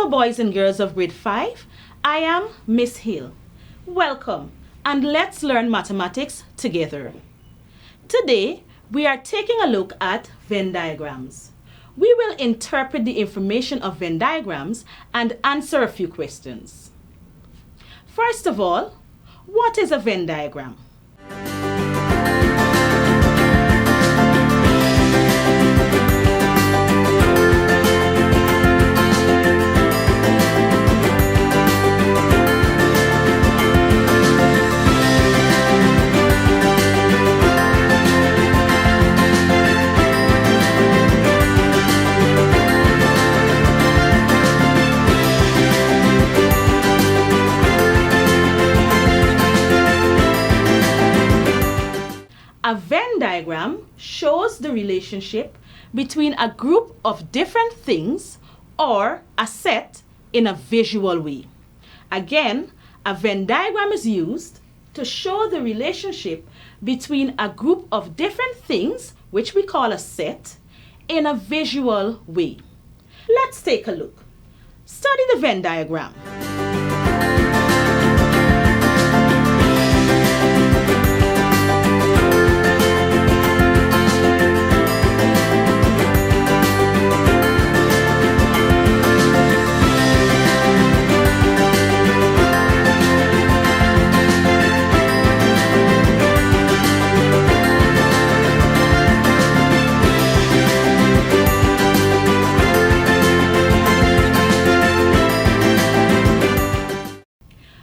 Boys and girls of grade 5, I am Miss Hill. Welcome, and let's learn mathematics together. Today, we are taking a look at Venn diagrams. We will interpret the information of Venn diagrams and answer a few questions. First of all, what is a Venn diagram? A Venn diagram shows the relationship between a group of different things or a set in a visual way. Again, a Venn diagram is used to show the relationship between a group of different things, which we call a set, in a visual way. Let's take a look. Study the Venn diagram.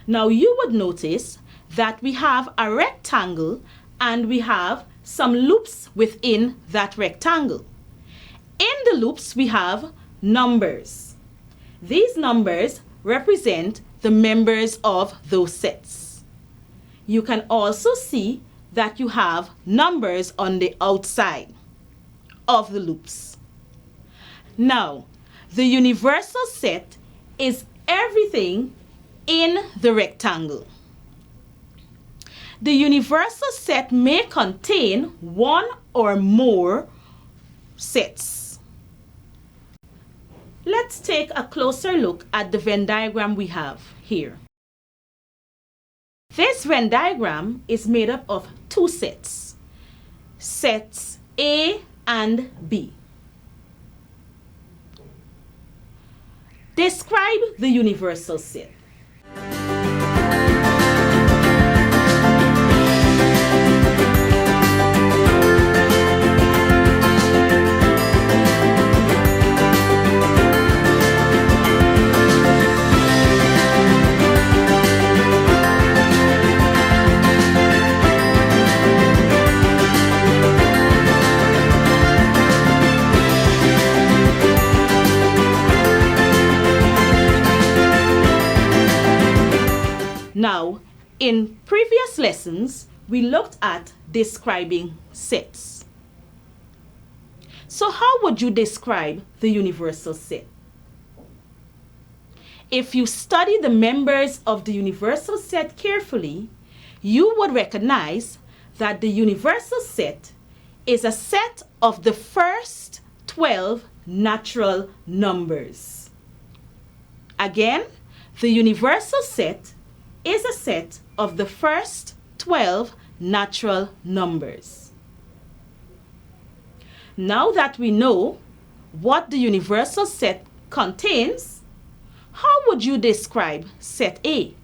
Now you would notice that we have a rectangle and we have some loops within that rectangle. In the loops we have numbers. These numbers represent the members of those sets. You can also see that you have numbers on the outside of the loops. Now, the universal set is everything in the rectangle. The universal set may contain one or more sets. Let's take a closer look at the Venn diagram we have here. This Venn diagram is made up of two sets, sets A and B. Describe the universal set. Now, in previous lessons, we looked at describing sets. So how would you describe the universal set? If you study the members of the universal set carefully, you would recognize that the universal set is a set of the first 12 natural numbers. Again, the universal set is a set of the first 12 natural numbers. Now that we know what the universal set contains, how would you describe set A?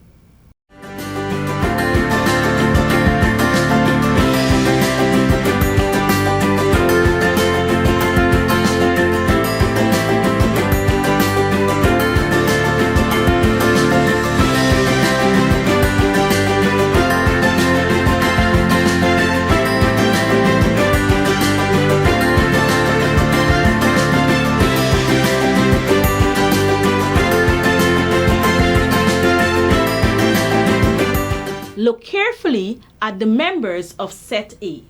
look carefully at the members of set A.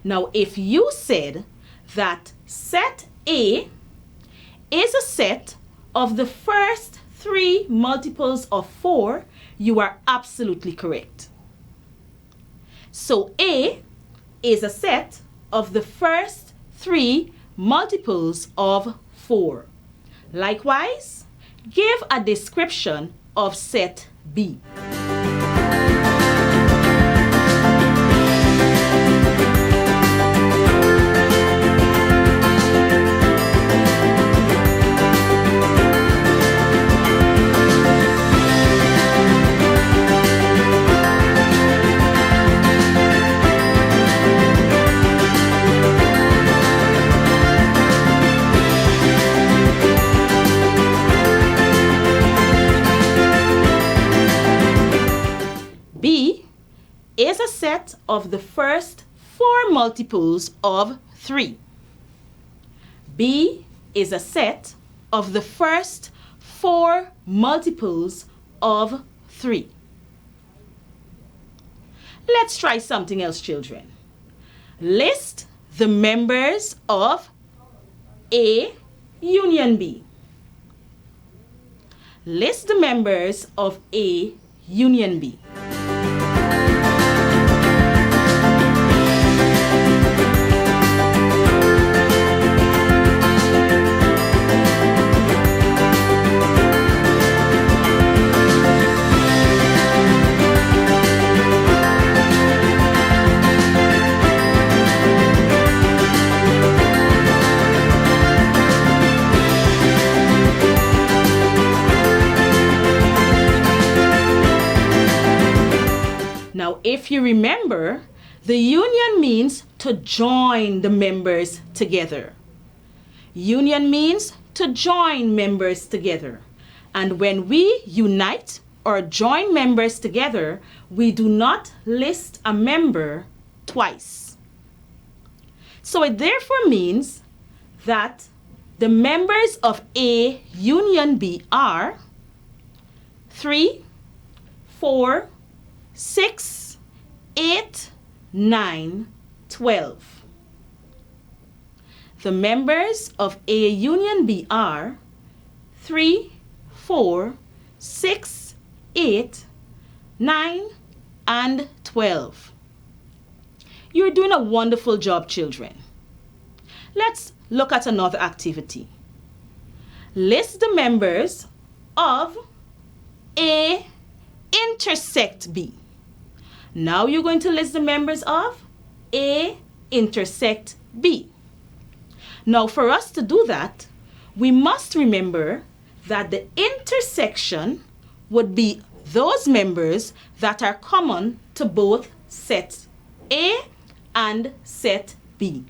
Now, if you said that set A is a set of the first 3 multiples of 4, you are absolutely correct. So A is a set of the first 3 multiples of 4. Likewise, give a description of set B. B is a set of the first 4 multiples of 3. B is a set of the first 4 multiples of 3. Let's try something else, children. List the members of A union B. List the members of A union B. Now, if you remember, the union means to join the members together. Union means to join members together. And when we unite or join members together, we do not list a member twice. So it therefore means that the members of A union B are 3, 4, 6, 8, 9, 12. The members of A union B are 3, 4, 6, 8, 9, and 12. You're doing a wonderful job, children. Let's look at another activity. List the members of A intersect B. Now you're going to list the members of A intersect B. Now for us to do that, we must remember that the intersection would be those members that are common to both set A and set B.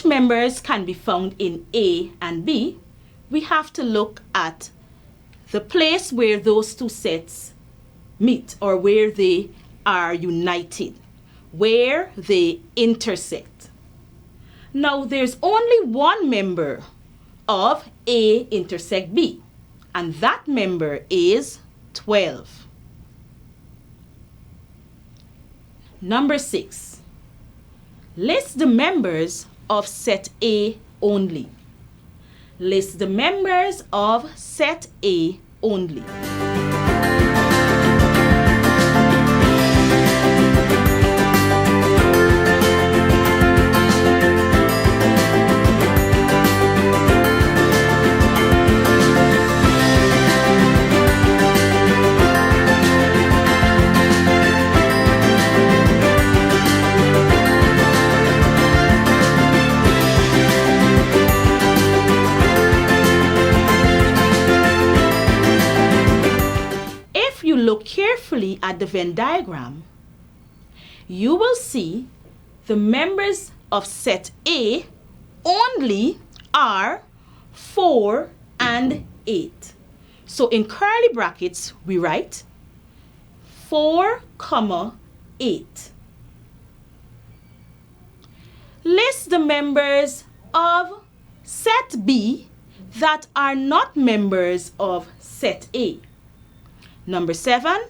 Members can be found in A and B. We have to look at the place where those two sets meet or where they are united, where they intersect. Now there's only one member of A intersect B, and that member is 12. Number 6. List the members of set A only. List the members of set A only. carefully at the Venn diagram, you will see the members of set A only are 4 and 8. So in curly brackets, we write 4, 8. List the members of set B that are not members of set A. Number 7,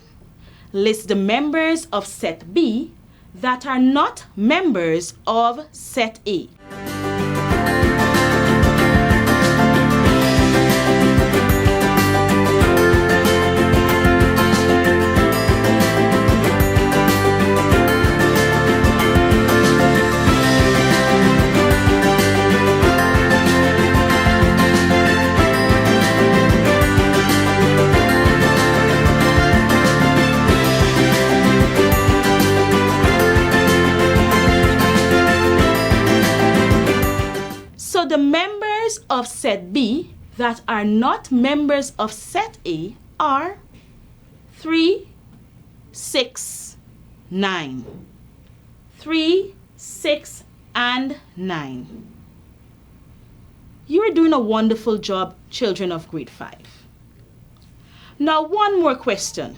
list the members of set B that are not members of set A. The members of set B that are not members of set A are 3, 6, 9. 3, 6, and 9. You are doing a wonderful job, children of grade 5. Now, one more question.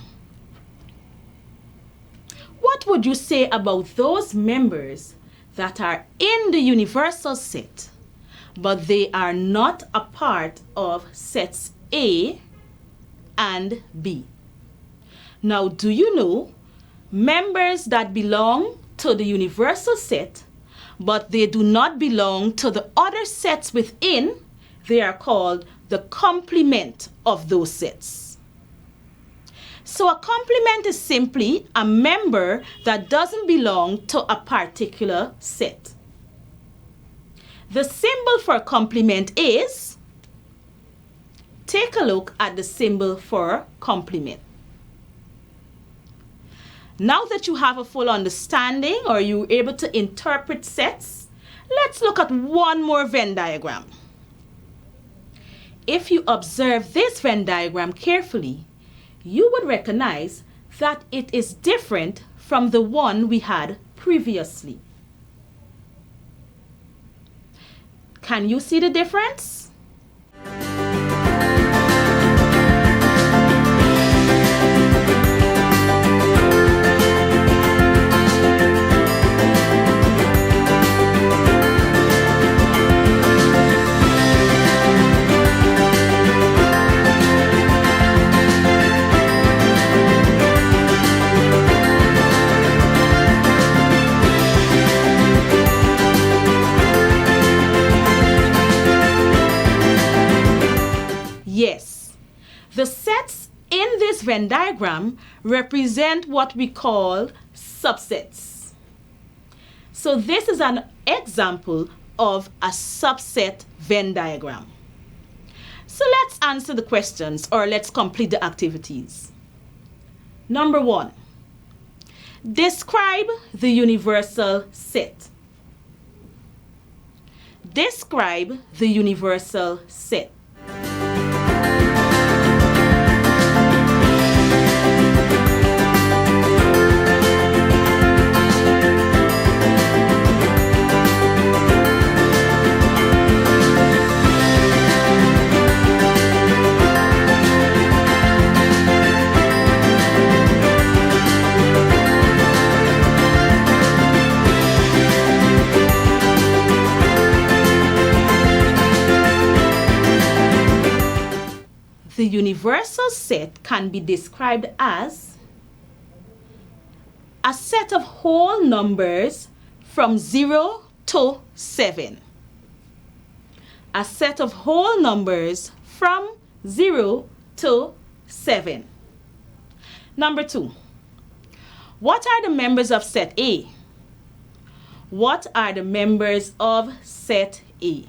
What would you say about those members that are in the universal set, but they are not a part of sets A and B? Now, do you know members that belong to the universal set, but they do not belong to the other sets within? They are called the complement of those sets. So a complement is simply a member that doesn't belong to a particular set. The symbol for complement is, take a look at the symbol for complement. Now that you have a full understanding or you're able to interpret sets, let's look at one more Venn diagram. If you observe this Venn diagram carefully, you would recognize that it is different from the one we had previously. Can you see the difference? Yes, the sets in this Venn diagram represent what we call subsets. So this is an example of a subset Venn diagram. So let's answer the questions, or let's complete the activities. Number 1, describe the universal set. Describe the universal set. The universal set can be described as a set of whole numbers from 0 to 7. A set of whole numbers from 0 to 7. Number 2, what are the members of set A? What are the members of set A?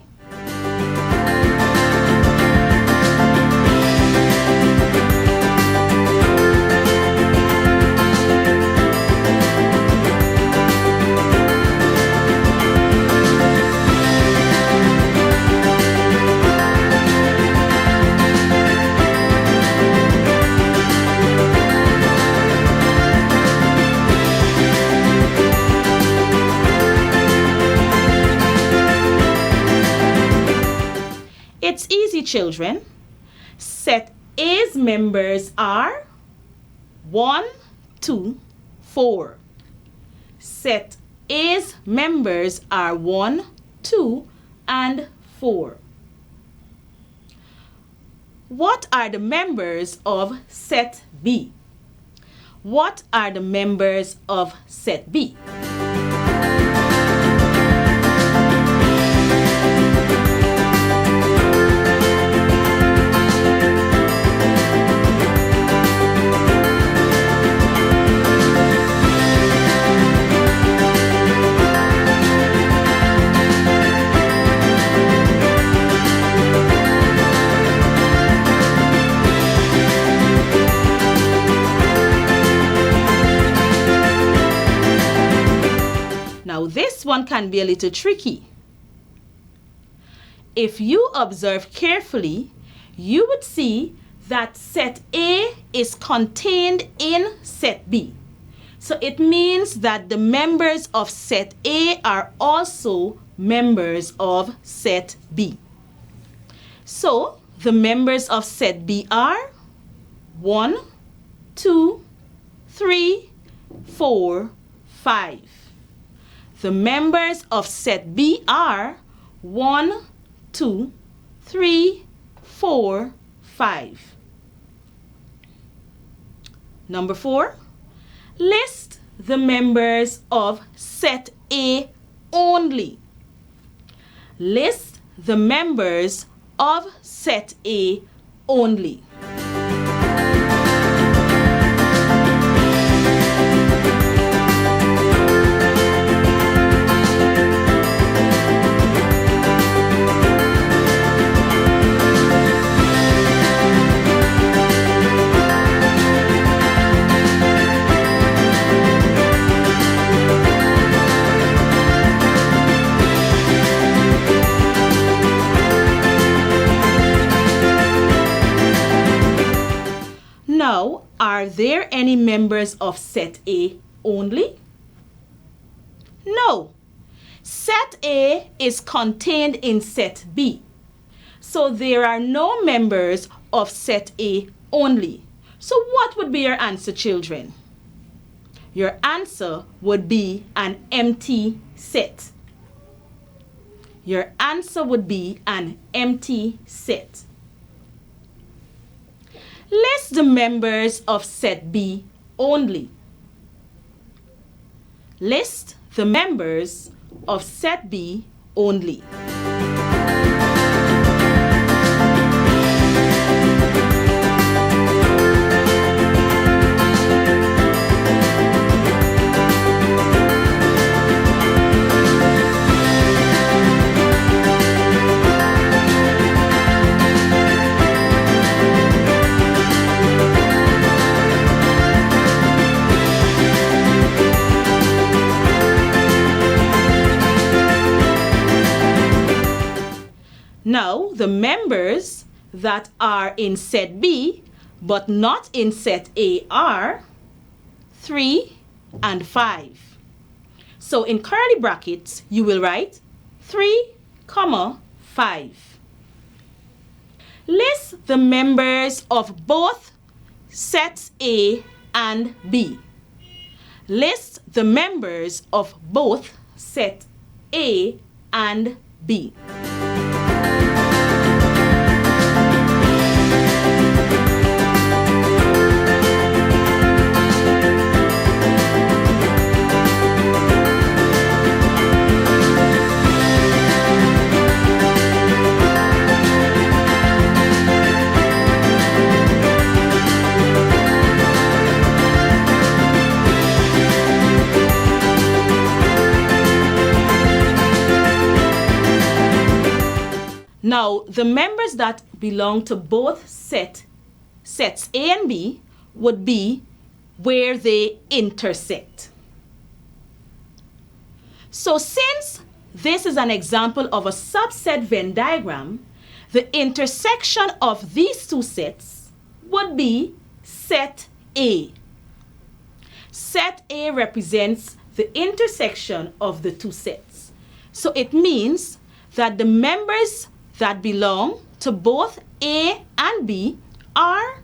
It's easy, children. Set A's members are 1, 2, 4. Set A's members are 1, 2, and 4. What are the members of set B? What are the members of set B? Now this one can be a little tricky. If you observe carefully, you would see that set A is contained in set B. So it means that the members of set A are also members of set B. So the members of set B are 1, 2, 3, 4, 5. The members of set B are 1, 2, 3, 4, 5. Number 4, list the members of set A only. List the members of set A only. Now, are there any members of set A only? No. Set A is contained in set B. So there are no members of set A only. So what would be your answer, children? Your answer would be an empty set. Your answer would be an empty set. List the members of set B only. List the members of set B only. Now, the members that are in set B but not in set A are 3 and 5. So in curly brackets, you will write 3, 5. List the members of both sets A and B. List the members of both set A and B. Now, the members that belong to both sets A and B would be where they intersect. So since this is an example of a subset Venn diagram, the intersection of these two sets would be set A. Set A represents the intersection of the two sets. So it means that the members that belong to both A and B are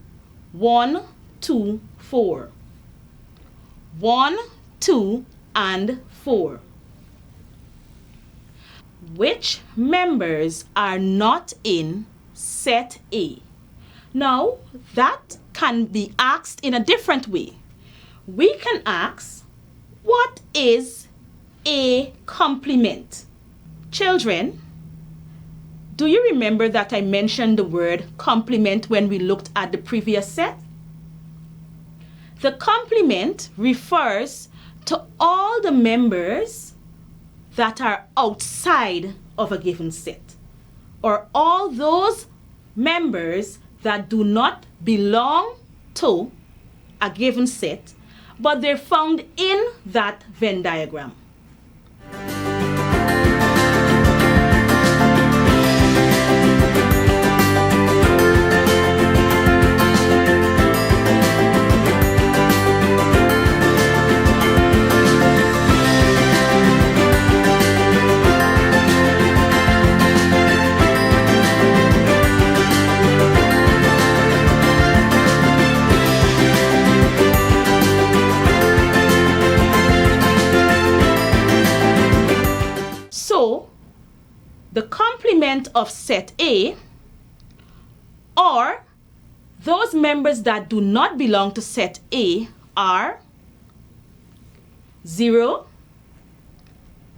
1, 2, 4. 1, 2, and 4. Which members are not in set A? Now, that can be asked in a different way. We can ask, what is a complement? Children, do you remember that I mentioned the word complement when we looked at the previous set? The complement refers to all the members that are outside of a given set, or all those members that do not belong to a given set, but they're found in that Venn diagram. So, the complement of set A, or those members that do not belong to set A, are 0,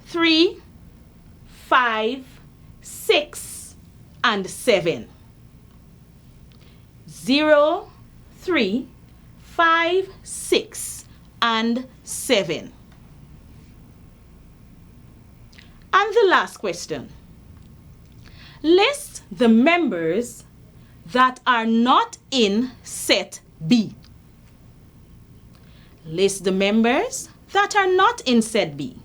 3, 5, 6, and 7. 0, 3, 5, 6, and 7. And the last question. List the members that are not in set B. List the members that are not in set B.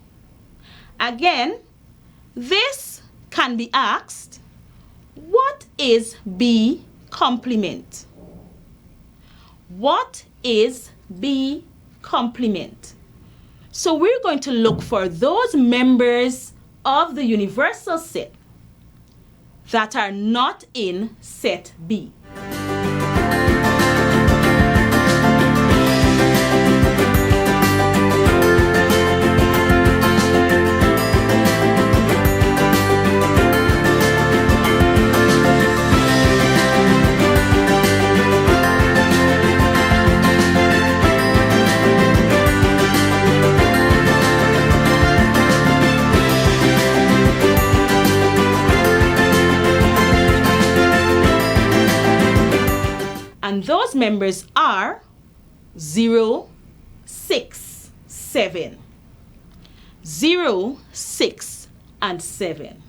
Again, this can be asked, what is B complement? What is B complement? So we're going to look for those members of the universal set that are not in set B. And those members are 0, 6, 7. 0, 6, and 7.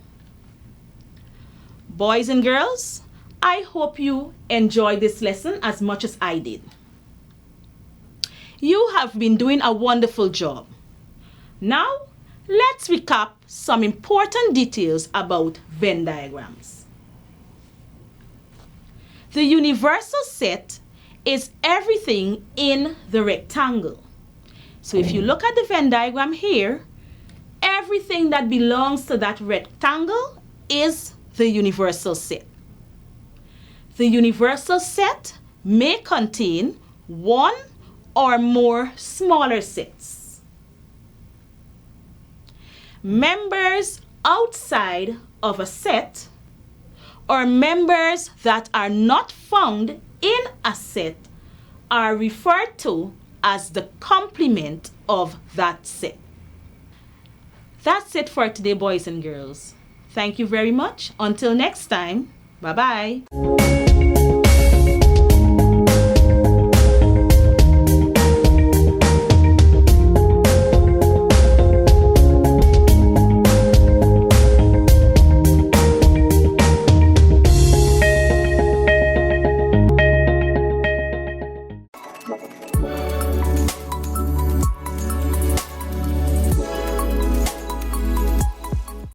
Boys and girls, I hope you enjoyed this lesson as much as I did. You have been doing a wonderful job. Now, let's recap some important details about Venn diagrams. The universal set is everything in the rectangle. So if you look at the Venn diagram here, everything that belongs to that rectangle is the universal set. The universal set may contain one or more smaller sets. Members outside of a set, or members that are not found in a set, are referred to as the complement of that set. That's it for today, boys and girls. Thank you very much. Until next time, bye-bye.